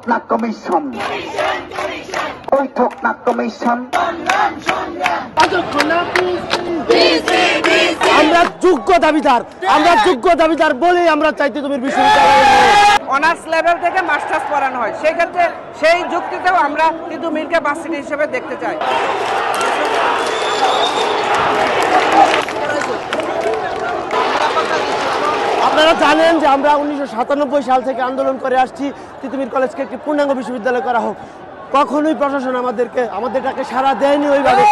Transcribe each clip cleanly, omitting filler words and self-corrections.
না কমিশন, বৈঠক না কমিশন। আমরা যোগ্য দাবিদার বলেই আমরা চাইতে তুমি বিশ্ববিদ্যালয়ে অনার্স লেভেল থেকে মাস্টার্স পড়ানো হয়, সেক্ষেত্রে সেই যুক্তিতেও আমরা তিতুমীরকে ভার্সিটি হিসেবে দেখতে চাই। আপনারা জানেন যে আমরা 1997 সাল থেকে আন্দোলন করে আসছি তিতুমীর কলেজকে একটি পূর্ণাঙ্গ বিশ্ববিদ্যালয় করা হোক। কখনোই প্রশাসন আমাদেরটাকে সাড়া দেয়নি ওইভাবে।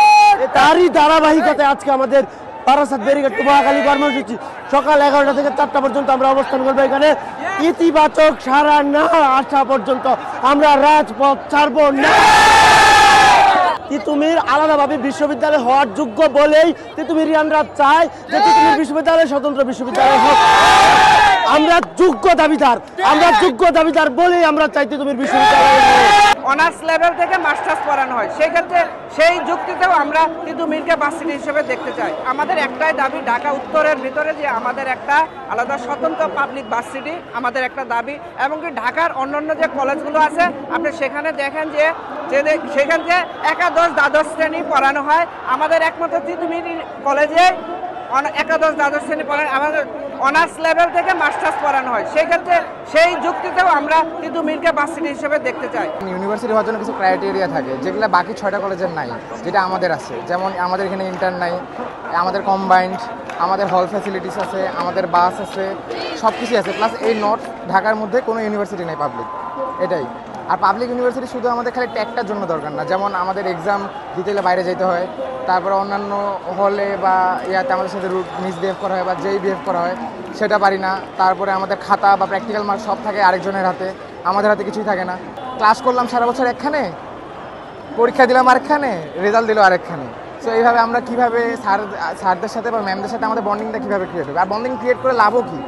তারই ধারাবাহিকতায় আজকে আমাদের বারাসাত ব্যারিকেড মহাখালী কর্মসূচি সকাল 11টা থেকে 4টা পর্যন্ত আমরা অবস্থান করবো। এখানে ইতিবাচক সাড়া না আসা পর্যন্ত আমরা রাজপথ ছাড়বো না। তিতুমীর আলাদাভাবে বিশ্ববিদ্যালয় হওয়ার যোগ্য বলেই তিতুমীরিয়ানরা চায় যে তিতুমীর বিশ্ববিদ্যালয় স্বতন্ত্র বিশ্ববিদ্যালয় হোক। আমরা যোগ্য দাবিদার বলেই আমরা চাই তিতুমীর বিশ্ববিদ্যালয় অনার্স লেভেল থেকে মাস্টার্স পড়ানো হয়, সেক্ষেত্রে সেই যুক্তিতেও আমরা তিতুমীরকে ভার্সিটি হিসেবে দেখতে চাই। আমাদের একটাই দাবি, ঢাকা উত্তরের ভিতরে যে আমাদের একটা আলাদা স্বতন্ত্র পাবলিক ভার্সিটি আমাদের একটা দাবি, এমনকি ঢাকার অন্যান্য যে কলেজগুলো আছে আপনি সেখানে দেখেন যে সেখান থেকে একাদশ দ্বাদশ শ্রেণী পড়ানো হয়। আমাদের একমাত্র তিতুমীর কলেজে একাদশ দ্বাদশ শ্রেণী পড়ানো, আমাদের অনার্স লেভেল থেকে মাস্টার্স পড়ানো হয়, সেক্ষেত্রে সেই যুক্তিতেও আমরা তিতুমীরকে ভার্সিটি হিসেবে দেখতে চাই। ইউনিভার্সিটি হওয়ার জন্য কিছু ক্রাইটেরিয়া থাকে যেগুলো বাকি 6টা কলেজের নাই, যেটা আমাদের আছে। যেমন আমাদের এখানে ইন্টার্ন নাই, আমাদের কম্বাইন্ড, আমাদের হল ফ্যাসিলিটিস আছে, আমাদের বাস আছে, সব কিছুই আছে। প্লাস এই নর্থ ঢাকার মধ্যে কোনো ইউনিভার্সিটি নেই পাবলিক, এটাই। আর পাবলিক ইউনিভার্সিটি শুধু আমাদের খালি ট্যাগটার জন্য দরকার না, যেমন আমাদের এক্সাম দিতে হলে বাইরে যেতে হয়, তারপরে অন্যান্য হলে বা ইয়াতে আমাদের সাথে মিসবিহেভ করা হয় বা যেই বিহেভ করা হয় সেটা পারি না। তারপরে আমাদের খাতা বা প্র্যাকটিক্যাল মার্কস সব থাকে আরেকজনের হাতে, আমাদের হাতে কিছুই থাকে না। ক্লাস করলাম সারা বছর একখানে, পরীক্ষা দিলাম আরেকখানে, রেজাল্ট দিল আরেকখানে। সো এইভাবে আমরা কীভাবে স্যারদের সাথে বা ম্যামদের সাথে আমাদের বন্ডিংটা কীভাবে ক্রিয়েট হবে, আর বন্ডিং ক্রিয়েট করে লাভও কী?